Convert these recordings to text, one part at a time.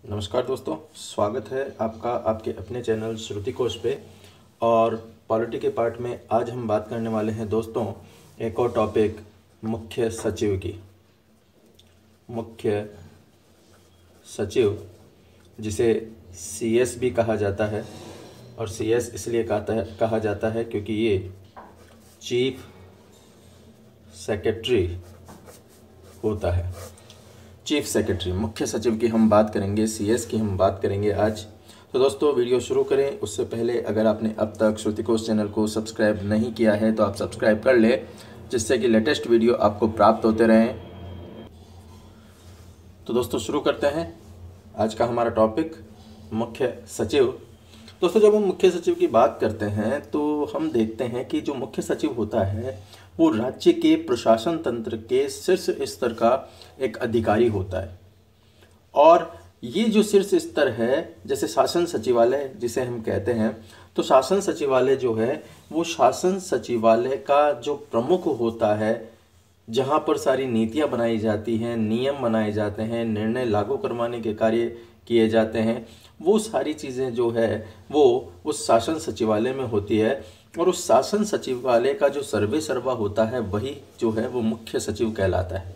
नमस्कार दोस्तों, स्वागत है आपका आपके अपने चैनल श्रुति कोश पे। और पॉलिटी के पार्ट में आज हम बात करने वाले हैं दोस्तों एक और टॉपिक मुख्य सचिव की। मुख्य सचिव जिसे सीएस भी कहा जाता है, और सीएस इसलिए कहा जाता है क्योंकि ये चीफ सेक्रेटरी होता है। चीफ सेक्रेटरी, मुख्य सचिव की हम बात करेंगे, सीएस की हम बात करेंगे आज। तो दोस्तों वीडियो शुरू करें उससे पहले अगर आपने अब तक श्रुति कोश चैनल को सब्सक्राइब नहीं किया है तो आप सब्सक्राइब कर ले, जिससे कि लेटेस्ट वीडियो आपको प्राप्त होते रहें। तो दोस्तों शुरू करते हैं आज का हमारा टॉपिक मुख्य सचिव। दोस्तों जब हम मुख्य सचिव की बात करते हैं तो हम देखते हैं कि जो मुख्य सचिव होता है वो राज्य के प्रशासन तंत्र के शीर्ष स्तर का एक अधिकारी होता है। और ये जो शीर्ष स्तर है, जैसे शासन सचिवालय जिसे हम कहते हैं, तो शासन सचिवालय जो है वो शासन सचिवालय का जो प्रमुख होता है, जहाँ पर सारी नीतियाँ बनाई जाती हैं, नियम बनाए जाते हैं, निर्णय लागू करवाने के कार्य किए जाते हैं, वो सारी चीज़ें जो है वो उस शासन सचिवालय में होती है। और उस शासन सचिवालय का जो सर्वे सर्वा होता है वही जो है वो मुख्य सचिव कहलाता है।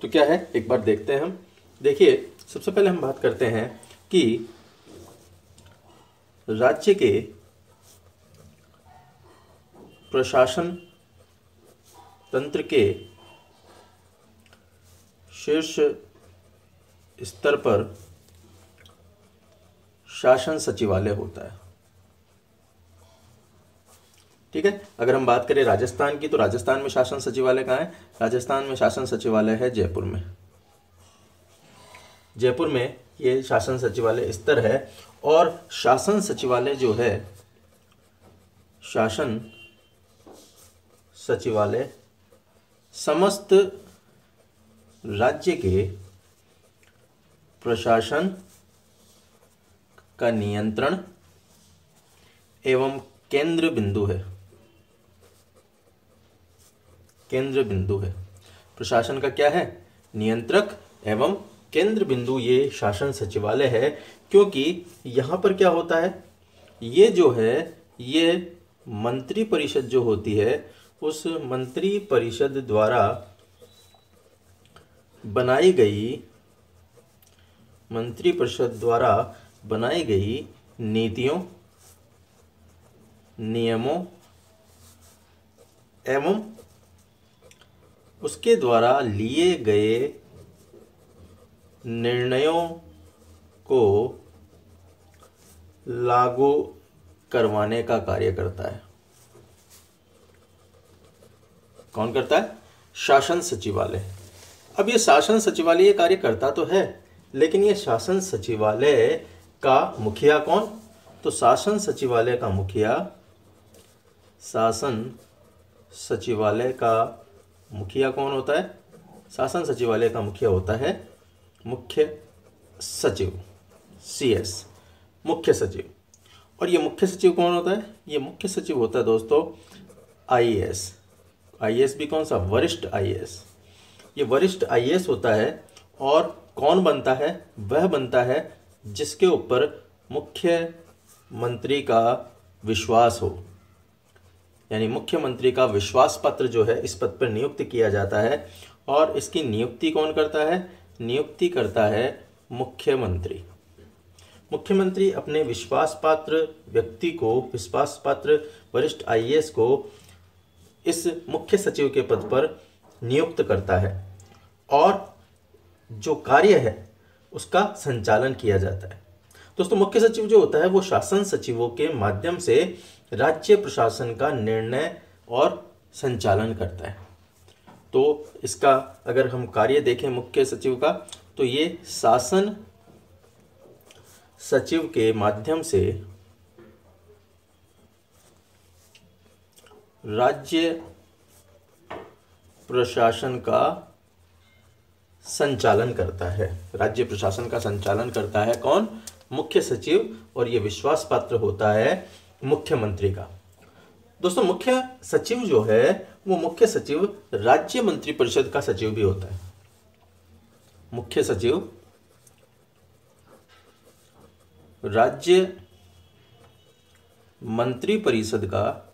तो क्या है, एक बार देखते हैं हम। देखिए, सबसे पहले हम बात करते हैं कि राज्य के प्रशासन तंत्र के शीर्ष स्तर पर शासन सचिवालय होता है। ठीक है, अगर हम बात करें राजस्थान की तो राजस्थान में शासन सचिवालय कहाँ है? राजस्थान में शासन सचिवालय है जयपुर में। जयपुर में ये शासन सचिवालय स्तर है। और शासन सचिवालय जो है, शासन सचिवालय समस्त राज्य के प्रशासन का नियंत्रण एवं केंद्र बिंदु है। केंद्र बिंदु है। प्रशासन का क्या है? नियंत्रक एवं केंद्र बिंदु ये शासन सचिवालय है। क्योंकि यहाँ पर क्या होता है, ये जो है ये मंत्री परिषद जो होती है, उस मंत्री परिषद द्वारा बनाई गई नीतियों, नियमों एवं उसके द्वारा लिए गए निर्णयों को लागू करवाने का कार्य करता है। कौन करता है? शासन सचिवालय। अब ये शासन सचिवालय ये कार्य करता तो है, लेकिन ये शासन सचिवालय का मुखिया कौन? तो शासन सचिवालय का मुखिया कौन होता है? शासन सचिवालय का मुखिया होता है मुख्य सचिव, सीएस, मुख्य सचिव। और ये मुख्य सचिव कौन होता है? ये मुख्य सचिव होता है दोस्तों आईएएस। आईएएस भी कौन सा? वरिष्ठ आईएएस। ये वरिष्ठ आईएएस होता है। और कौन बनता है? वह बनता है जिसके ऊपर मुख्यमंत्री का विश्वास हो, यानी मुख्यमंत्री का विश्वास पत्र जो है इस पद पर नियुक्त किया जाता है। और इसकी नियुक्ति कौन करता है? नियुक्ति करता है मुख्यमंत्री। मुख्यमंत्री अपने विश्वास पात्र व्यक्ति को, विश्वास पात्र वरिष्ठ आईएएस को इस मुख्य सचिव के पद पर नियुक्त करता है। और जो कार्य है उसका संचालन किया जाता है। दोस्तों मुख्य सचिव जो होता है वो शासन सचिवों के माध्यम से राज्य प्रशासन का निर्णय और संचालन करता है। तो इसका अगर हम कार्य देखें मुख्य सचिव का, तो ये शासन सचिव के माध्यम से राज्य प्रशासन का संचालन करता है। राज्य प्रशासन का संचालन करता है कौन? मुख्य सचिव। और ये विश्वास पात्र होता है मुख्यमंत्री का। दोस्तों मुख्य सचिव जो है वो मुख्य सचिव राज्य मंत्रिपरिषद का सचिव भी होता है। मुख्य सचिव राज्य मंत्रिपरिषद का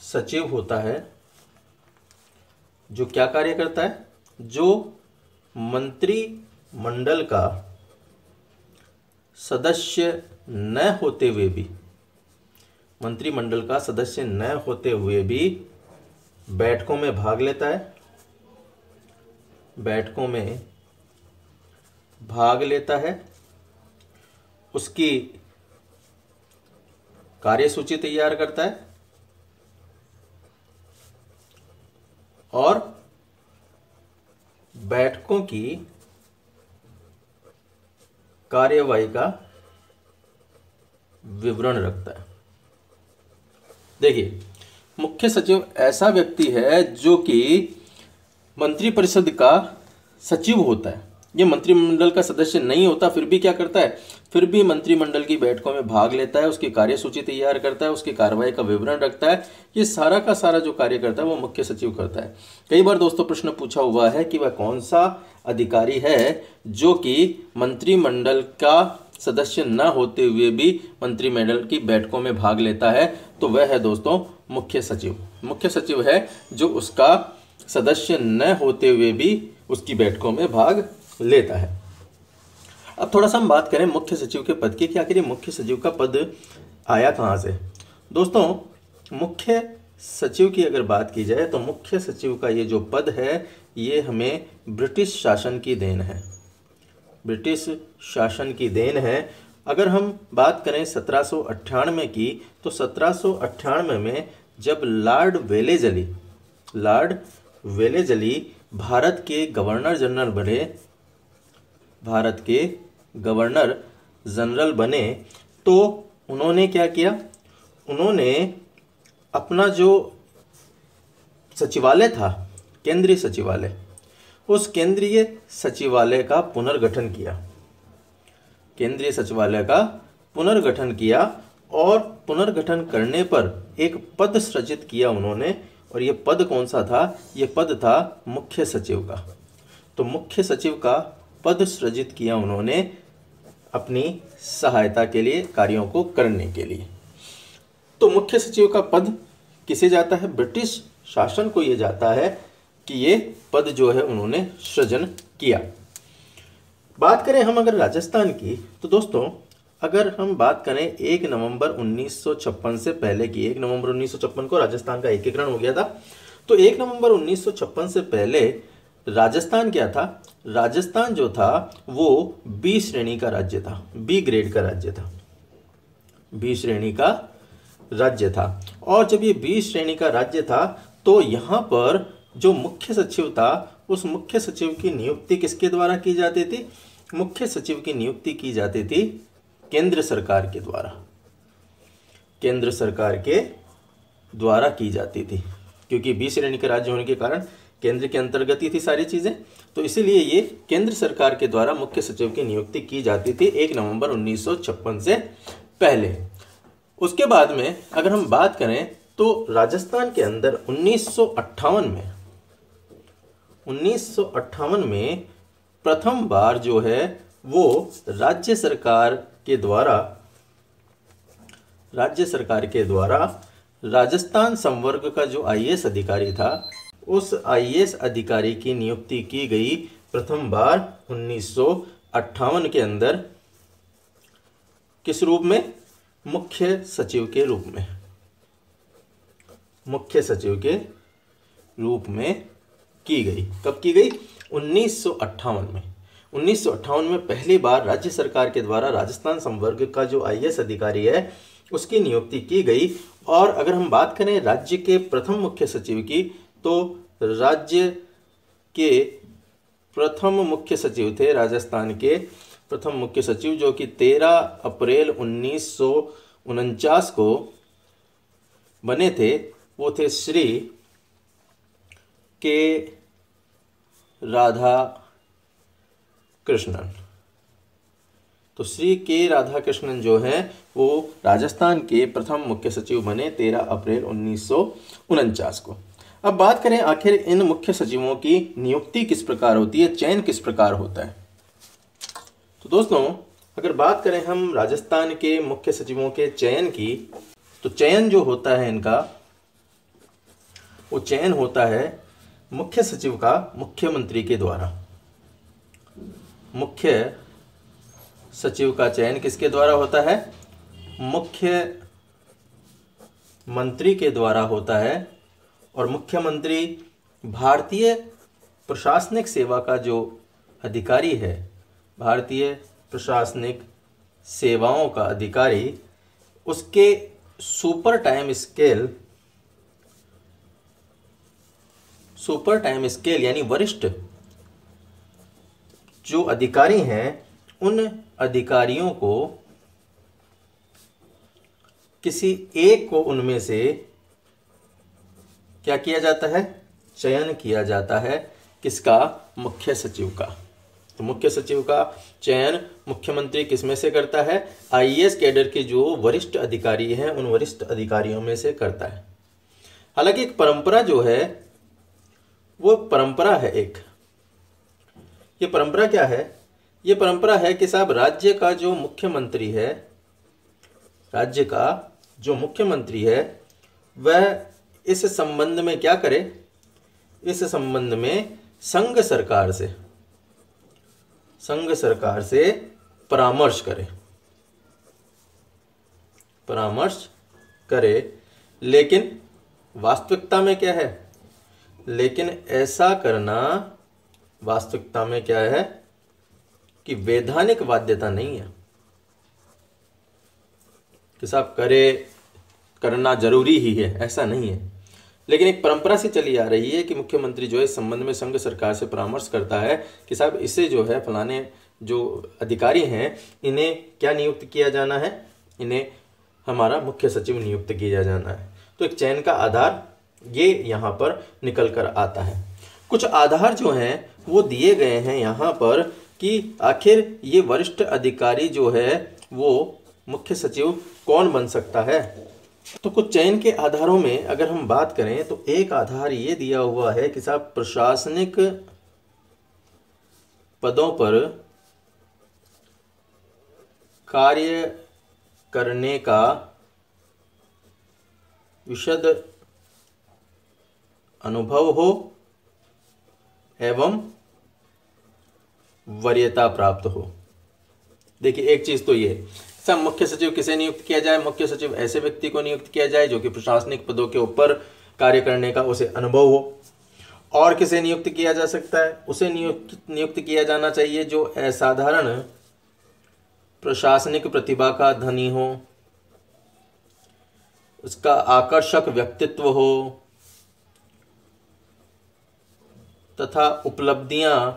सचिव होता है, जो क्या कार्य करता है, जो मंत्रिमंडल का सदस्य न होते हुए भी, मंत्रिमंडल का सदस्य न होते हुए भी बैठकों में भाग लेता है, बैठकों में भाग लेता है, उसकी कार्यसूची तैयार करता है और बैठकों की कार्यवाही का विवरण रखता है। देखिए, मुख्य सचिव ऐसा व्यक्ति है जो कि मंत्रिपरिषद का सचिव होता है। ये मंत्रिमंडल का सदस्य नहीं होता, फिर भी क्या करता है, फिर भी मंत्रिमंडल की बैठकों में भाग लेता है, उसकी कार्यसूची तैयार करता है, उसकी कार्रवाई का विवरण रखता है। ये सारा का सारा जो कार्य करता है वो मुख्य सचिव करता है। कई बार दोस्तों प्रश्न पूछा हुआ है कि वह कौन सा अधिकारी है जो कि मंत्रिमंडल का सदस्य न होते हुए भी मंत्रिमंडल की बैठकों में भाग लेता है, तो वह है दोस्तों मुख्य सचिव। मुख्य सचिव है जो उसका सदस्य न होते हुए भी उसकी बैठकों में भाग लेता है। अब थोड़ा सा हम बात करें मुख्य सचिव के पद की कि आखिर मुख्य सचिव का पद आया कहाँ से। दोस्तों, मुख्य सचिव की अगर बात की जाए तो मुख्य सचिव का ये जो पद है ये हमें ब्रिटिश शासन की देन है, ब्रिटिश शासन की देन है। अगर हम बात करें 1798 की, तो 1798 में जब लॉर्ड वेलेजली भारत के गवर्नर जनरल बने, भारत के गवर्नर जनरल बने, तो उन्होंने क्या किया, उन्होंने अपना जो सचिवालय था, केंद्रीय सचिवालय, उस केंद्रीय सचिवालय का पुनर्गठन किया, केंद्रीय सचिवालय का पुनर्गठन किया और पुनर्गठन करने पर एक पद सृजित किया उन्होंने। और ये पद कौन सा था, ये पद था मुख्य सचिव का। तो मुख्य सचिव का पद सृजित किया उन्होंने अपनी सहायता के लिए, कार्यों को करने के लिए। तो मुख्य सचिव का पद किसे जाता है, ब्रिटिश शासन को ये जाता है कि ये पद जो है उन्होंने सृजन किया। बात करें हम अगर राजस्थान की, तो दोस्तों अगर हम बात करें 1 नवंबर 1956 से पहले की, 1 नवंबर 1956 को राजस्थान का एकीकरण हो गया था। तो 1 नवंबर 1956 से पहले राजस्थान क्या था, राजस्थान जो था वो बी श्रेणी का राज्य था, बी ग्रेड का राज्य था, बी श्रेणी का राज्य था। और जब ये बी श्रेणी का राज्य था तो यहाँ पर जो मुख्य सचिव था, उस मुख्य सचिव की नियुक्ति किसके द्वारा की जाती थी, मुख्य सचिव की नियुक्ति की जाती थी केंद्र सरकार के द्वारा, केंद्र सरकार के द्वारा की जाती थी। क्योंकि बी श्रेणी का राज्य होने के कारण केंद्र के अंतर्गत ही थी सारी चीज़ें, तो इसीलिए ये केंद्र सरकार के द्वारा मुख्य सचिव की नियुक्ति की जाती थी 1 नवंबर 1956 से पहले। उसके बाद में अगर हम बात करें तो राजस्थान के अंदर 1958 में प्रथम बार जो है वो राज्य सरकार के द्वारा राजस्थान संवर्ग का जो आईएएस अधिकारी था, उस आईएएस अधिकारी की नियुक्ति की गई प्रथम बार 1958 के अंदर। किस रूप में, मुख्य सचिव के रूप में, मुख्य सचिव के रूप में की गई। कब की गई, 1958 में। 1958 में पहली बार राज्य सरकार के द्वारा राजस्थान संवर्ग का जो आईएएस अधिकारी है उसकी नियुक्ति की गई। और अगर हम बात करें राज्य के प्रथम मुख्य सचिव की, तो राज्य के प्रथम मुख्य सचिव थे, राजस्थान के प्रथम मुख्य सचिव, जो कि 13 अप्रैल 1949 को बने थे। वो थे श्री के राधा कृष्णन। तो श्री के राधा कृष्णन जो है वो राजस्थान के प्रथम मुख्य सचिव बने 13 अप्रैल 1949 को। अब बात करें आखिर इन मुख्य सचिवों की नियुक्ति किस प्रकार होती है, चयन किस प्रकार होता है। दोस्तों, अगर बात करें हम राजस्थान के मुख्य सचिवों के चयन की, तो चयन जो होता है इनका, वो चयन होता है मुख्य सचिव का मुख्यमंत्री के द्वारा। मुख्य सचिव का चयन किसके द्वारा होता है? मुख्य मंत्री के द्वारा होता है। और मुख्यमंत्री भारतीय प्रशासनिक सेवा का जो अधिकारी है, भारतीय प्रशासनिक सेवाओं का अधिकारी, उसके सुपर टाइम स्केल यानी वरिष्ठ जो अधिकारी हैं, उन अधिकारियों को किसी एक को उनमें से क्या किया जाता है? चयन किया जाता है। किसका? मुख्य सचिव का। तो मुख्य सचिव का चयन मुख्यमंत्री किस में से करता है? आईएएस कैडर के जो वरिष्ठ अधिकारी हैं, उन वरिष्ठ अधिकारियों में से करता है। हालांकि एक परंपरा जो है, वो परंपरा है एक। ये परंपरा क्या है? ये परंपरा है कि साहब राज्य का जो मुख्यमंत्री है, राज्य का जो मुख्यमंत्री है, वह इस संबंध में क्या करे? इस संबंध में संघ सरकार से परामर्श करे। लेकिन वास्तविकता में क्या है? लेकिन ऐसा करना वास्तविकता में क्या है कि वैधानिक बाध्यता नहीं है कि साहब करना जरूरी ही है, ऐसा नहीं है। लेकिन एक परंपरा से चली आ रही है कि मुख्यमंत्री जो है इस संबंध में संघ सरकार से परामर्श करता है कि साहब इसे जो है फलाने जो अधिकारी हैं, इन्हें क्या नियुक्त किया जाना है? इन्हें हमारा मुख्य सचिव नियुक्त किया जाना है। तो एक चयन का आधार ये यहाँ पर निकल कर आता है। कुछ आधार जो हैं वो दिए गए हैं यहाँ पर कि आखिर ये वरिष्ठ अधिकारी जो है वो मुख्य सचिव कौन बन सकता है। तो कुछ चयन के आधारों में अगर हम बात करें तो एक आधार ये दिया हुआ है कि साहब प्रशासनिक पदों पर कार्य करने का विशद अनुभव हो एवं वरीयता प्राप्त हो। देखिए, एक चीज तो ये सब, मुख्य सचिव किसे नियुक्त किया जाए? मुख्य सचिव ऐसे व्यक्ति को नियुक्त किया जाए जो कि प्रशासनिक पदों के ऊपर कार्य करने का उसे अनुभव हो। और किसे नियुक्त किया जा सकता है? उसे नियुक्त किया जाना चाहिए जो असाधारण प्रशासनिक प्रतिभा का धनी हो, उसका आकर्षक व्यक्तित्व हो तथा उपलब्धियां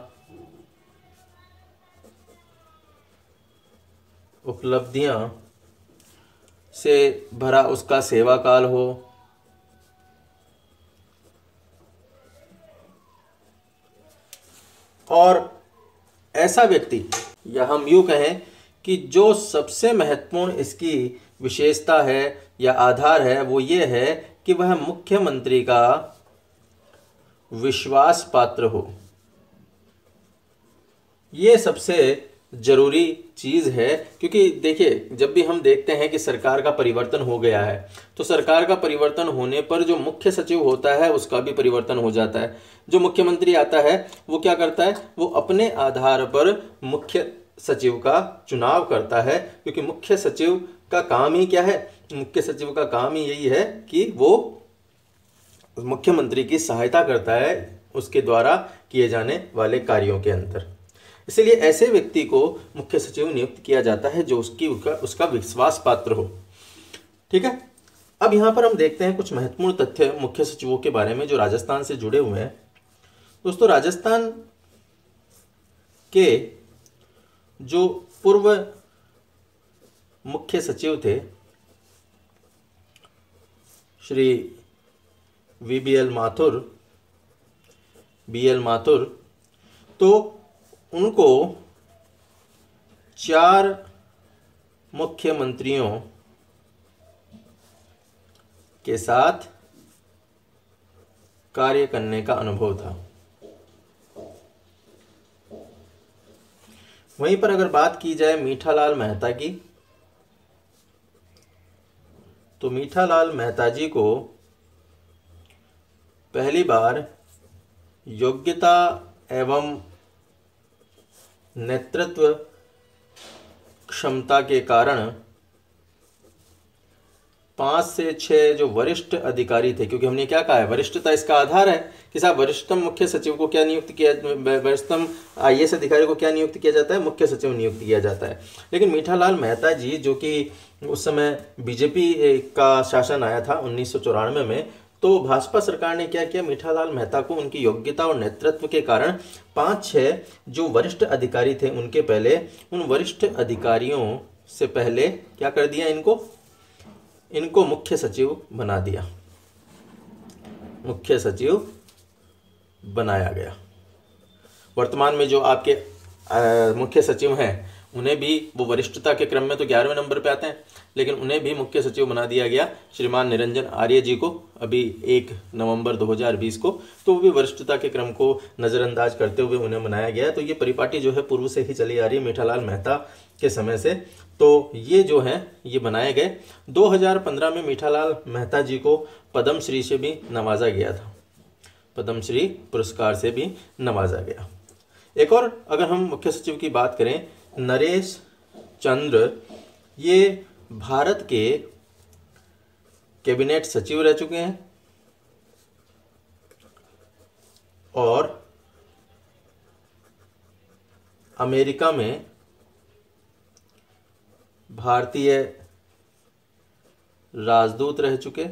से भरा उसका सेवा काल हो। और ऐसा व्यक्ति, या हम यूं कहें कि जो सबसे महत्वपूर्ण इसकी विशेषता है या आधार है, वो ये है कि वह मुख्यमंत्री का विश्वास पात्र हो। ये सबसे जरूरी चीज है, क्योंकि देखिए, जब भी हम देखते हैं कि सरकार का परिवर्तन हो गया है, तो सरकार का परिवर्तन होने पर जो मुख्य सचिव होता है उसका भी परिवर्तन हो जाता है। जो मुख्यमंत्री आता है वो क्या करता है? वो अपने आधार पर मुख्य सचिव का चुनाव करता है, क्योंकि मुख्य सचिव का काम ही क्या है? मुख्य सचिव का काम ही यही है कि वो मुख्यमंत्री की सहायता करता है उसके द्वारा किए जाने वाले कार्यों के अंदर। इसलिए ऐसे व्यक्ति को मुख्य सचिव नियुक्त किया जाता है जो उसका विश्वास पात्र हो। ठीक है। अब यहाँ पर हम देखते हैं कुछ महत्वपूर्ण तथ्य मुख्य सचिवों के बारे में जो राजस्थान से जुड़े हुए हैं। दोस्तों, राजस्थान के जो पूर्व मुख्य सचिव थे श्री बीएल माथुर, तो उनको 4 मुख्यमंत्रियों के साथ कार्य करने का अनुभव था। वहीं पर अगर बात की जाए मीठालाल मेहता की, तो मीठालाल मेहता जी को पहली बार योग्यता एवं नेतृत्व क्षमता के कारण 5 से 6 जो वरिष्ठ अधिकारी थे, क्योंकि हमने क्या कहा है, वरिष्ठता इसका आधार है कि साहब वरिष्ठतम मुख्य सचिव को क्या नियुक्त किया, वरिष्ठतम आईएएस अधिकारी को क्या नियुक्त किया जाता है, मुख्य सचिव नियुक्त किया जाता है। लेकिन मीठालाल मेहता जी, जो कि उस समय बीजेपी का शासन आया था 1994 में, तो भाजपा सरकार ने क्या किया, मीठालाल मेहता को उनकी योग्यता और नेतृत्व के कारण 5-6 जो वरिष्ठ अधिकारी थे उनके पहले, उन वरिष्ठ अधिकारियों से पहले क्या कर दिया, इनको मुख्य सचिव बना दिया, मुख्य सचिव बनाया गया। वर्तमान में जो आपके मुख्य सचिव हैं उन्हें भी, वो वरिष्ठता के क्रम में तो 11वें नंबर पे आते हैं, लेकिन उन्हें भी मुख्य सचिव बना दिया गया श्रीमान निरंजन आर्य जी को अभी 1 नवंबर 2020 को। तो वो भी वरिष्ठता के क्रम को नज़रअंदाज करते हुए उन्हें बनाया गया। तो ये परिपाटी जो है पूर्व से ही चली आ रही है मीठालाल मेहता के समय से। तो ये जो हैं ये बनाए गए। 2015 में मीठालाल मेहता जी को पद्मश्री से भी नवाजा गया था, पद्मश्री पुरस्कार से भी नवाजा गया। एक और अगर हम मुख्य सचिव की बात करें, नरेश चंद्र, ये भारत के कैबिनेट सचिव रह चुके हैं और अमेरिका में भारतीय राजदूत रह चुके।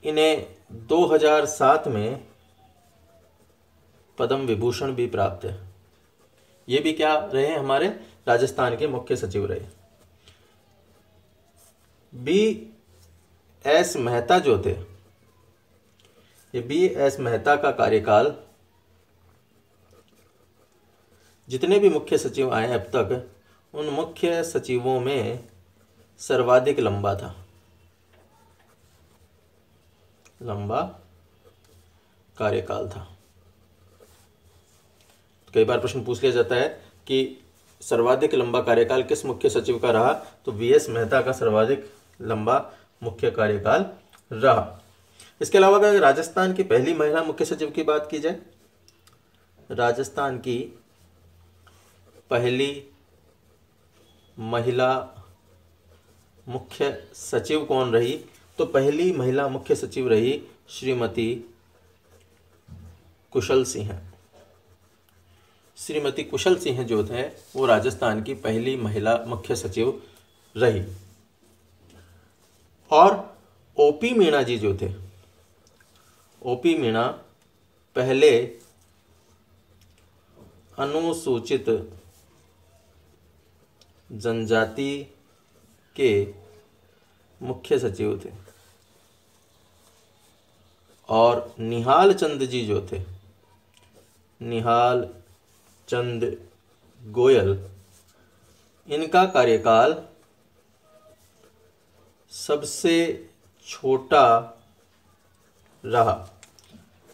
इन्हें 2007 में पद्म विभूषण भी प्राप्त है। ये भी क्या रहे, हमारे राजस्थान के मुख्य सचिव रहे। B.S. मेहता जो थे, ये B.S. मेहता का कार्यकाल जितने भी मुख्य सचिव आए अब तक, उन मुख्य सचिवों में सर्वाधिक लंबा था, लंबा कार्यकाल था। कई बार प्रश्न पूछ लिया जाता है कि सर्वाधिक लंबा कार्यकाल किस मुख्य सचिव का रहा, तो V.S. मेहता का सर्वाधिक लंबा मुख्य कार्यकाल रहा। इसके अलावा अगर राजस्थान की पहली महिला मुख्य सचिव की बात की जाए, राजस्थान की पहली महिला मुख्य सचिव कौन रही, तो पहली महिला मुख्य सचिव रही श्रीमती कुशल सिंह। श्रीमती कुशल सिंह जो थे वो राजस्थान की पहली महिला मुख्य सचिव रही। और ओपी मीणा जी जो थे, ओपी मीणा पहले अनुसूचित जनजाति के मुख्य सचिव थे। और निहाल चंद जी जो थे, निहाल चंद गोयल, इनका कार्यकाल सबसे छोटा रहा।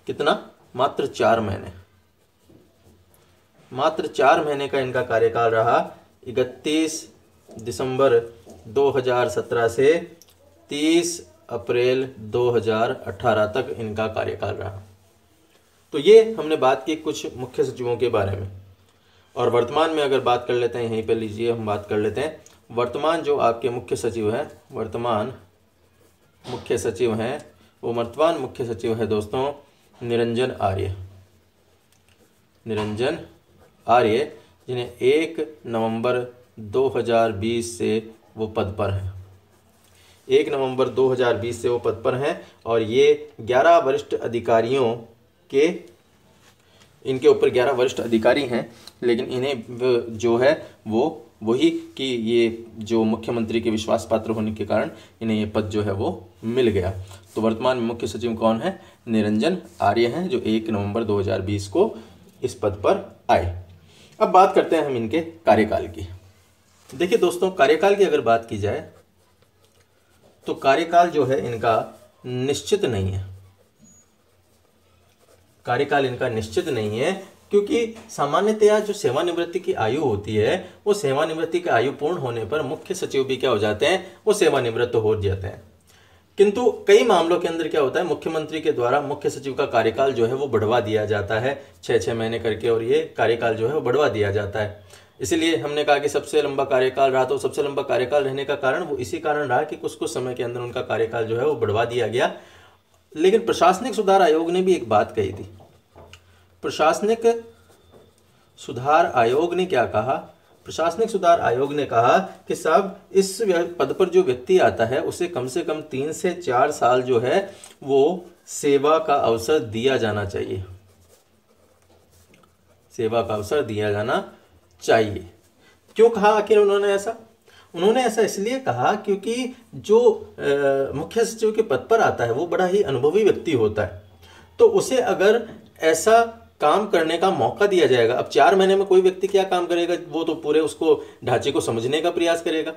कितना? मात्र 4 महीने, मात्र 4 महीने का इनका कार्यकाल रहा। 31 दिसंबर 2017 से 30 अप्रैल 2018 तक इनका कार्यकाल रहा। तो ये हमने बात की कुछ मुख्य सचिवों के बारे में। और वर्तमान में अगर बात कर लेते हैं, यहीं पे लीजिए हम बात कर लेते हैं वर्तमान जो आपके मुख्य सचिव हैं, वर्तमान मुख्य सचिव हैं, वो वर्तमान मुख्य सचिव है दोस्तों निरंजन आर्य। निरंजन आर्य, जिन्हें 1 नवंबर 2020 से वो पद पर हैं। 1 नवंबर 2020 से वो पद पर हैं और ये 11 वरिष्ठ अधिकारियों के, इनके ऊपर 11 वरिष्ठ अधिकारी हैं, लेकिन इन्हें जो है वो वही कि ये जो मुख्यमंत्री के विश्वास पात्र होने के कारण इन्हें ये पद जो है वो मिल गया। तो वर्तमान में मुख्य सचिव कौन है? निरंजन आर्य हैं, जो 1 नवंबर 2020 को इस पद पर आए। अब बात करते हैं हम इनके कार्यकाल की। देखिए दोस्तों, कार्यकाल की अगर बात की जाए तो कार्यकाल जो है इनका निश्चित नहीं है। कार्यकाल इनका निश्चित नहीं है, क्योंकि सामान्यतया जो सेवानिवृत्ति की आयु होती है वो सेवानिवृत्ति की आयु पूर्ण होने पर मुख्य सचिव भी क्या हो जाते हैं, वो सेवानिवृत्त हो जाते हैं। किंतु कई मामलों के अंदर क्या होता है, मुख्यमंत्री के द्वारा मुख्य सचिव का कार्यकाल जो है वो बढ़वा दिया जाता है 6-6 महीने करके, और ये कार्यकाल जो है वो बढ़वा दिया जाता है। इसीलिए हमने कहा कि सबसे लंबा कार्यकाल रहा, तो सबसे लंबा कार्यकाल रहने का कारण वो इसी कारण रहा कि कुछ कुछ समय के अंदर उनका कार्यकाल जो है वो बढ़वा दिया गया। लेकिन प्रशासनिक सुधार आयोग ने भी एक बात कही थी। प्रशासनिक सुधार आयोग ने क्या कहा, प्रशासनिक सुधार आयोग ने कहा कि साहब इस पद पर जो व्यक्ति आता है उसे कम से कम 3 से 4 साल जो है वो सेवा का अवसर दिया जाना चाहिए, सेवा का अवसर दिया जाना चाहिए। क्यों कहा आखिर उन्होंने ऐसा? उन्होंने ऐसा इसलिए कहा क्योंकि जो मुख्य सचिव के पद पर आता है वो बड़ा ही अनुभवी व्यक्ति होता है, तो उसे अगर ऐसा काम करने का मौका दिया जाएगा, अब 4 महीने में कोई व्यक्ति क्या काम करेगा, वो तो पूरे उसको ढांचे को समझने का प्रयास करेगा।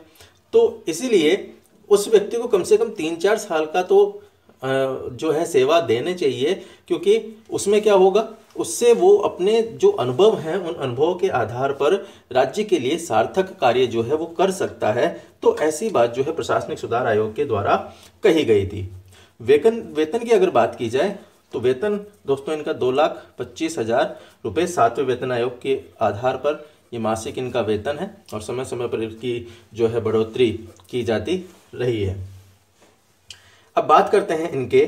तो इसीलिए उस व्यक्ति को कम से कम 3-4 साल का तो जो है सेवा देने चाहिए, क्योंकि उसमें क्या होगा, उससे वो अपने जो अनुभव हैं उन अनुभवों के आधार पर राज्य के लिए सार्थक कार्य जो है वो कर सकता है। तो ऐसी बात जो है प्रशासनिक सुधार आयोग के द्वारा कही गई थी। वेतन की अगर बात की जाए तो वेतन दोस्तों इनका 2,25,000 रुपये 7वें वेतन आयोग के आधार पर ये मासिक इनका वेतन है, और समय समय पर इसकी जो है बढ़ोतरी की जाती रही है। अब बात करते हैं इनके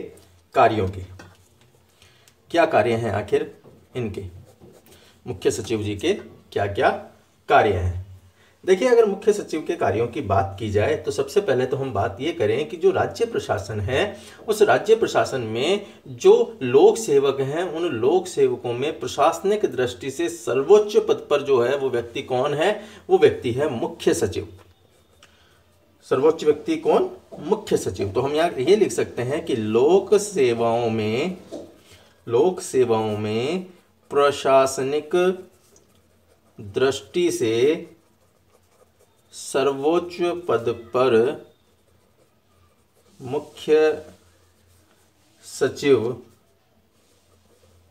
कार्यों की। क्या कार्य हैं आखिर इनके, मुख्य सचिव जी के क्या क्या कार्य हैं? देखिए, अगर मुख्य सचिव के कार्यों की बात की जाए तो सबसे पहले तो हम बात ये करें कि जो राज्य प्रशासन है उस राज्य प्रशासन में जो लोक सेवक हैं उन लोक सेवकों में प्रशासनिक दृष्टि से सर्वोच्च पद पर जो है वो व्यक्ति कौन है, वो व्यक्ति है मुख्य सचिव। सर्वोच्च व्यक्ति कौन? मुख्य सचिव। तो हम यहाँ ये लिख सकते हैं कि लोक सेवाओं में प्रशासनिक दृष्टि से सर्वोच्च पद पर मुख्य सचिव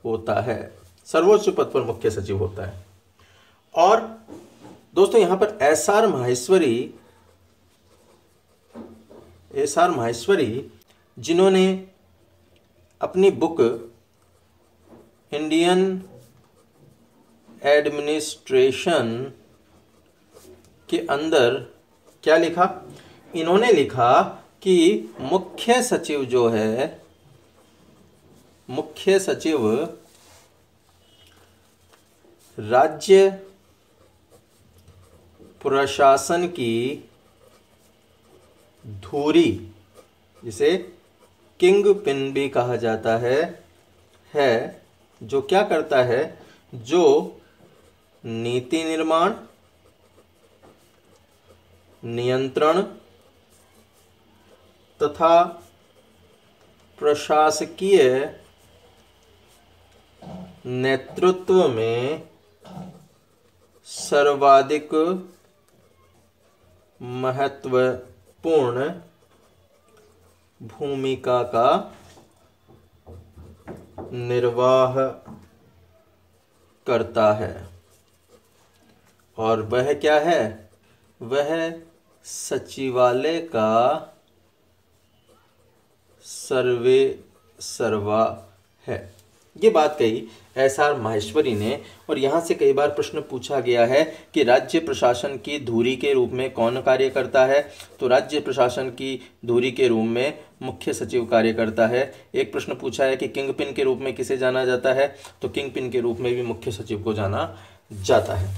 होता है, सर्वोच्च पद पर मुख्य सचिव होता है। और दोस्तों यहाँ पर एस.आर. माहेश्वरी जिन्होंने अपनी बुक इंडियन एडमिनिस्ट्रेशन के अंदर क्या लिखा, इन्होंने लिखा कि मुख्य सचिव जो है, मुख्य सचिव राज्य प्रशासन की धुरी, जिसे किंग पिन भी कहा जाता है जो क्या करता है, जो नीति निर्माण, नियंत्रण तथा प्रशासकीय नेतृत्व में सर्वाधिक महत्वपूर्ण भूमिका का निर्वाह करता है। और वह क्या है? वह सचिवालय का सर्वे सर्वा है। ये बात कही एस.आर. माहेश्वरी ने। और यहाँ से कई बार प्रश्न पूछा गया है कि राज्य प्रशासन की धुरी के रूप में कौन कार्य करता है? तो राज्य प्रशासन की धुरी के रूप में मुख्य सचिव कार्य करता है। एक प्रश्न पूछा है कि किंग पिन के रूप में किसे जाना जाता है? तो किंग पिन के रूप में भी मुख्य सचिव को जाना जाता है।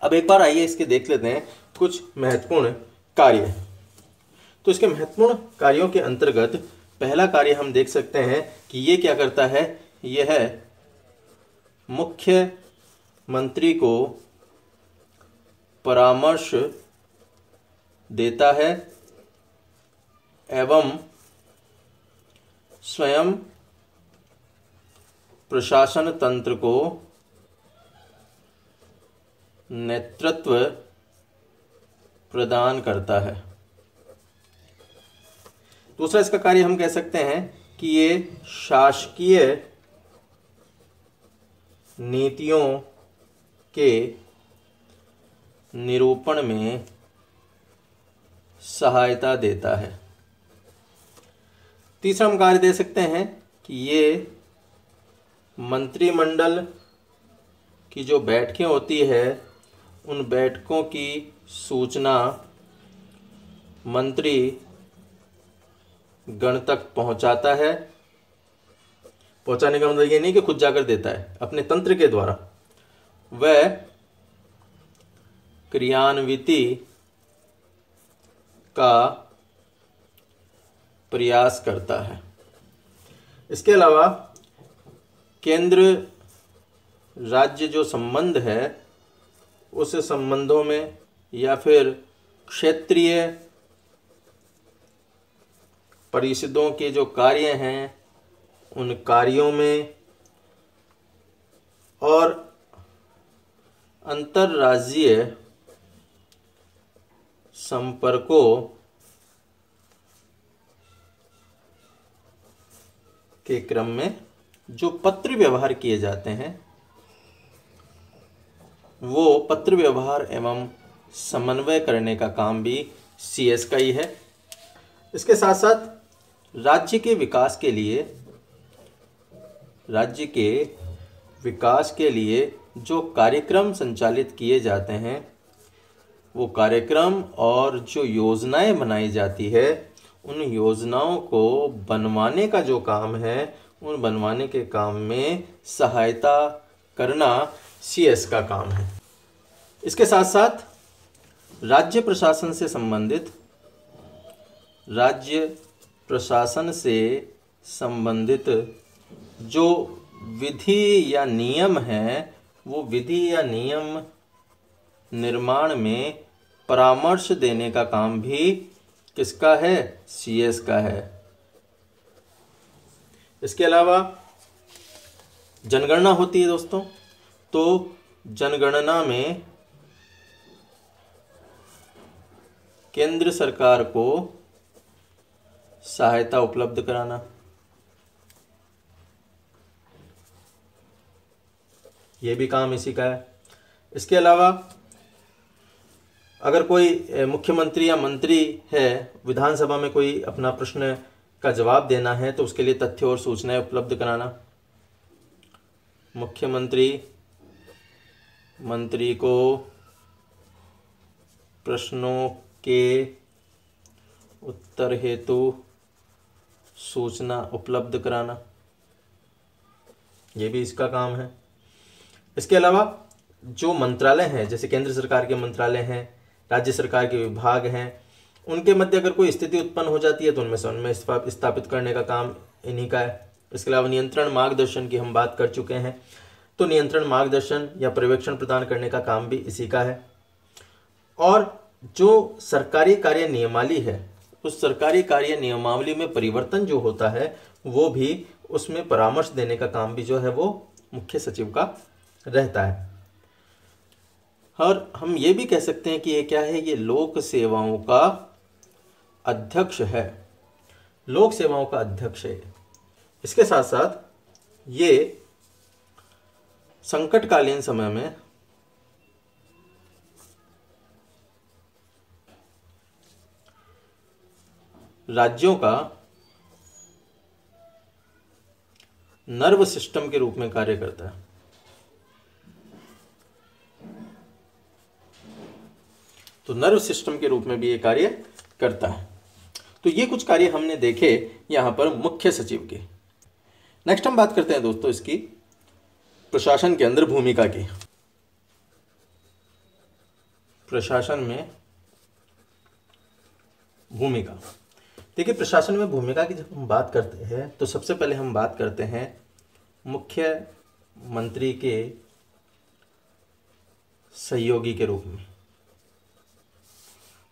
अब एक बार आइए इसके देख लेते हैं कुछ महत्वपूर्ण कार्य। तो इसके महत्वपूर्ण कार्यों के अंतर्गत पहला कार्य हम देख सकते हैं कि ये क्या करता है, यह है मुख्य मंत्री को परामर्श देता है एवं स्वयं प्रशासन तंत्र को नेतृत्व प्रदान करता है। दूसरा इसका कार्य हम कह सकते हैं कि ये शासकीय नीतियों के निरूपण में सहायता देता है। तीसरा हम कार्य दे सकते हैं कि ये मंत्रिमंडल की जो बैठकें होती है उन बैठकों की सूचना मंत्री गण तक पहुंचाता है। पहुंचाने का मतलब ये नहीं कि खुद जाकर देता है, अपने तंत्र के द्वारा वह क्रियान्विति का प्रयास करता है। इसके अलावा केंद्र राज्य जो संबंध है उस संबंधों में या फिर क्षेत्रीय परिषदों के जो कार्य हैं उन कार्यों में और अंतर्राज्यीय संपर्कों के क्रम में जो पत्र व्यवहार किए जाते हैं वो पत्र व्यवहार एवं समन्वय करने का काम भी CS का ही है। इसके साथ साथ राज्य के विकास के लिए जो कार्यक्रम संचालित किए जाते हैं वो कार्यक्रम और जो योजनाएं बनाई जाती है उन योजनाओं को बनवाने का जो काम है उन बनवाने के काम में सहायता करना CS का काम है। इसके साथ साथ राज्य प्रशासन से संबंधित जो विधि या नियम हैं वो विधि या नियम निर्माण में परामर्श देने का काम भी किसका है? CS का है। इसके अलावा जनगणना होती है दोस्तों, तो जनगणना में केंद्र सरकार को सहायता उपलब्ध कराना, ये भी काम इसी का है। इसके अलावा अगर कोई मुख्यमंत्री या मंत्री है, विधानसभा में कोई अपना प्रश्न का जवाब देना है तो उसके लिए तथ्य और सूचनाएं उपलब्ध कराना। मंत्री को प्रश्नों के उत्तर हेतु सूचना उपलब्ध कराना, ये भी इसका काम है। इसके अलावा जो मंत्रालय हैं, जैसे केंद्र सरकार के मंत्रालय हैं, राज्य सरकार के विभाग हैं, उनके मध्य अगर कोई स्थिति उत्पन्न हो जाती है तो उनमें स्थापित करने का काम इन्हीं का है। इसके अलावा नियंत्रण मार्गदर्शन की हम बात कर चुके हैं, तो नियंत्रण मार्गदर्शन या पर्यवेक्षण प्रदान करने का काम भी इसी का है। और जो सरकारी कार्य नियमावली है, उस सरकारी कार्य नियमावली में परिवर्तन जो होता है वो भी उसमें परामर्श देने का काम भी जो है वो मुख्य सचिव का रहता है। और हम ये भी कह सकते हैं कि ये क्या है? ये लोक सेवाओं का अध्यक्ष है, लोक सेवाओं का अध्यक्ष है। इसके साथ साथ ये संकटकालीन समय में राज्यों का नर्व सिस्टम के रूप में कार्य करता है। तो नर्व सिस्टम के रूप में भी ये कार्य करता है। तो ये कुछ कार्य हमने देखे यहाँ पर मुख्य सचिव के। नेक्स्ट हम बात करते हैं दोस्तों इसकी प्रशासन के अंदर भूमिका की। प्रशासन में भूमिका, देखिए प्रशासन में भूमिका की जब हम बात करते हैं तो सबसे पहले हम बात करते हैं मुख्यमंत्री के सहयोगी के रूप में।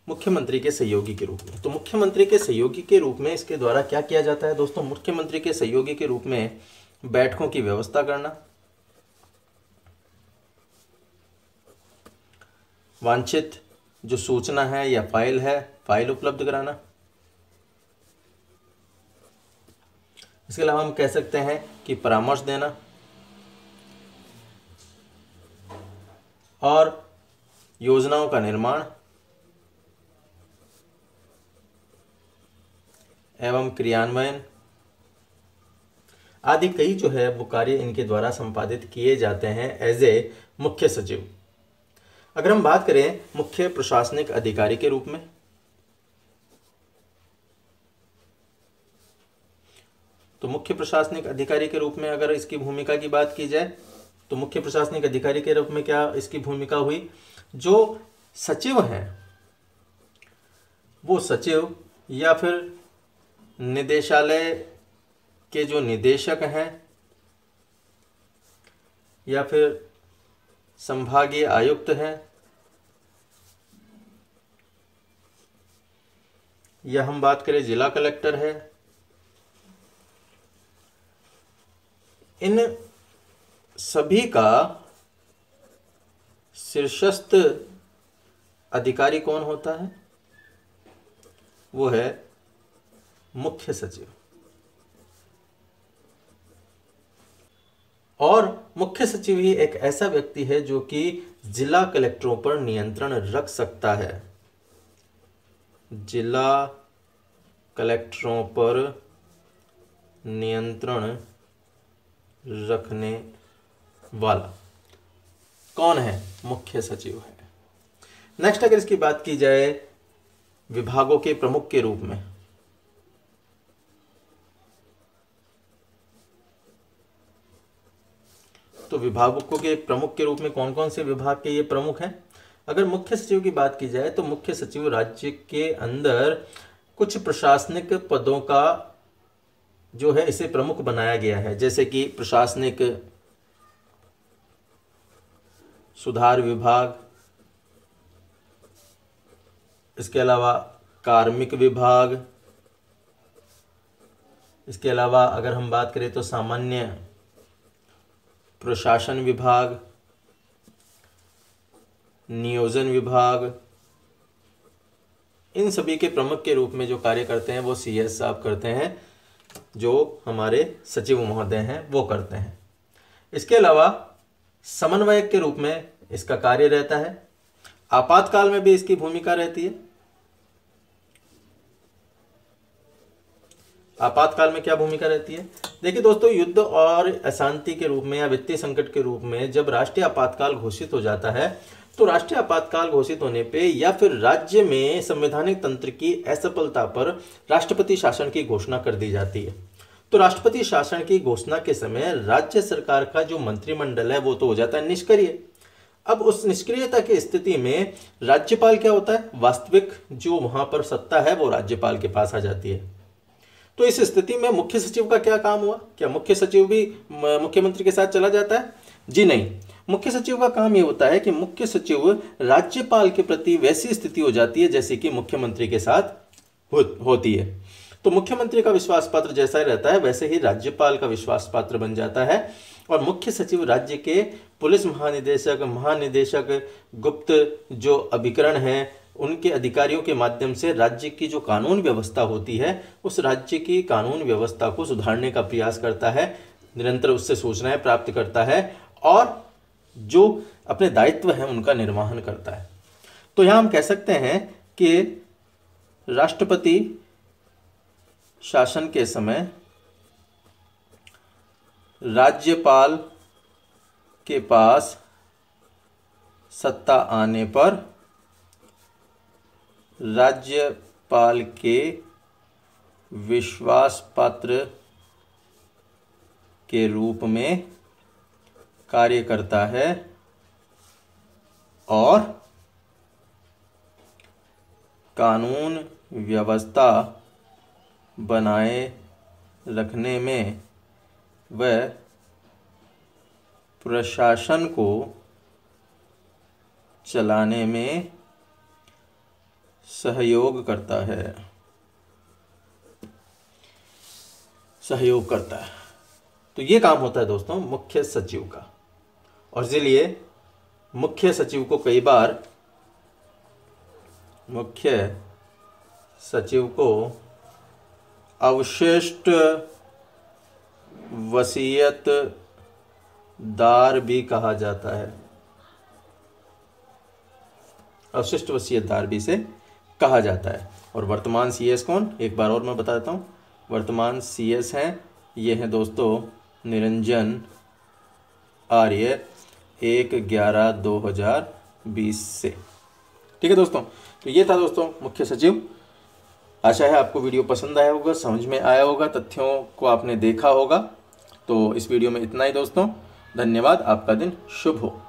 मुख्यमंत्री के सहयोगी के रूप में, तो मुख्यमंत्री के सहयोगी के रूप में इसके द्वारा क्या किया जाता है दोस्तों? मुख्यमंत्री के सहयोगी के रूप में बैठकों की व्यवस्था करना, वांछित जो सूचना है या फाइल उपलब्ध कराना। इसके अलावा हम कह सकते हैं कि परामर्श देना, और योजनाओं का निर्माण एवं क्रियान्वयन आदि कई जो है वो कार्य इनके द्वारा संपादित किए जाते हैं एज ए मुख्य सचिव। अगर हम बात करें मुख्य प्रशासनिक अधिकारी के रूप में, तो मुख्य प्रशासनिक अधिकारी के रूप में अगर इसकी भूमिका की बात की जाए तो मुख्य प्रशासनिक अधिकारी के रूप में क्या इसकी भूमिका हुई, जो सचिव हैं वो सचिव या फिर निदेशालय के जो निदेशक हैं या फिर संभागीय आयुक्त हैं या हम बात करें जिला कलेक्टर है, इन सभी का शीर्षस्थ अधिकारी कौन होता है, वो है मुख्य सचिव। और मुख्य सचिव ही एक ऐसा व्यक्ति है जो कि जिला कलेक्टरों पर नियंत्रण रख सकता है, जिला कलेक्टरों पर नियंत्रण रखने वाला कौन है, मुख्य सचिव है। नेक्स्ट अगर इसकी बात की जाए विभागों के प्रमुख के रूप में, तो विभागों के प्रमुख के रूप में कौन कौन से विभाग के ये प्रमुख हैं। अगर मुख्य सचिव की बात की जाए तो मुख्य सचिव राज्य के अंदर कुछ प्रशासनिक पदों का जो है इसे प्रमुख बनाया गया है, जैसे कि प्रशासनिक सुधार विभाग, इसके अलावा कार्मिक विभाग, इसके अलावा अगर हम बात करें तो सामान्य प्रशासन विभाग, नियोजन विभाग, इन सभी के प्रमुख के रूप में जो कार्य करते हैं वो सीएस साहब करते हैं, जो हमारे सचिव महोदय हैं वो करते हैं। इसके अलावा समन्वयक के रूप में इसका कार्य रहता है, आपातकाल में भी इसकी भूमिका रहती है। आपातकाल में क्या भूमिका रहती है, देखिए दोस्तों, युद्ध और अशांति के रूप में या वित्तीय संकट के रूप में जब राष्ट्रीय आपातकाल घोषित हो जाता है तो राष्ट्रीय आपातकाल घोषित होने पे या फिर राज्य में संवैधानिक तंत्र की असफलता पर राष्ट्रपति शासन की घोषणा कर दी जाती है। तो राष्ट्रपति शासन की घोषणा के समय राज्य सरकार का जो मंत्रिमंडल है वो तो हो जाता है निष्क्रिय। अब उस निष्क्रियता की स्थिति में राज्यपाल क्या होता है, वास्तविक जो वहां पर सत्ता है वो राज्यपाल के पास आ जाती है। तो इस स्थिति में मुख्य सचिव का क्या काम हुआ, क्या मुख्य सचिव भी मुख्यमंत्री के साथ चला जाता है? जी नहीं, मुख्य सचिव का काम यह होता है कि मुख्य सचिव राज्यपाल के प्रति वैसी स्थिति हो जाती है जैसे कि मुख्यमंत्री के साथ होती है। तो मुख्यमंत्री का विश्वास पात्र जैसा ही रहता है वैसे ही राज्यपाल का विश्वास पात्र बन जाता है और मुख्य सचिव राज्य के पुलिस महानिदेशक, महानिदेशक, गुप्त जो अभिकरण हैं उनके अधिकारियों के माध्यम से राज्य की जो कानून व्यवस्था होती है उस राज्य की कानून व्यवस्था को सुधारने का प्रयास करता है, निरंतर उससे सूचनाएं प्राप्त करता है और जो अपने दायित्व हैं उनका निर्वहन करता है। तो यहाँ हम कह सकते हैं कि राष्ट्रपति शासन के समय राज्यपाल के पास सत्ता आने पर राज्यपाल के विश्वास पात्र के रूप में कार्य करता है और कानून व्यवस्था बनाए रखने में वह प्रशासन को चलाने में सहयोग करता है, सहयोग करता है। तो ये काम होता है दोस्तों मुख्य सचिव का। और इसलिए मुख्य सचिव को कई बार मुख्य सचिव को अवशिष्ट वसीयतदार भी कहा जाता है। अवशिष्ट वसीयतदार भी इसे कहा जाता है। और वर्तमान CS कौन, एक बार और मैं बता देता हूँ। वर्तमान CS हैं, ये हैं दोस्तों निरंजन आर्य, 1/11/2020 से। ठीक है दोस्तों, तो ये था दोस्तों मुख्य सचिव। आशा है आपको वीडियो पसंद आया होगा, समझ में आया होगा, तथ्यों को आपने देखा होगा। तो इस वीडियो में इतना ही दोस्तों, धन्यवाद, आपका दिन शुभ हो।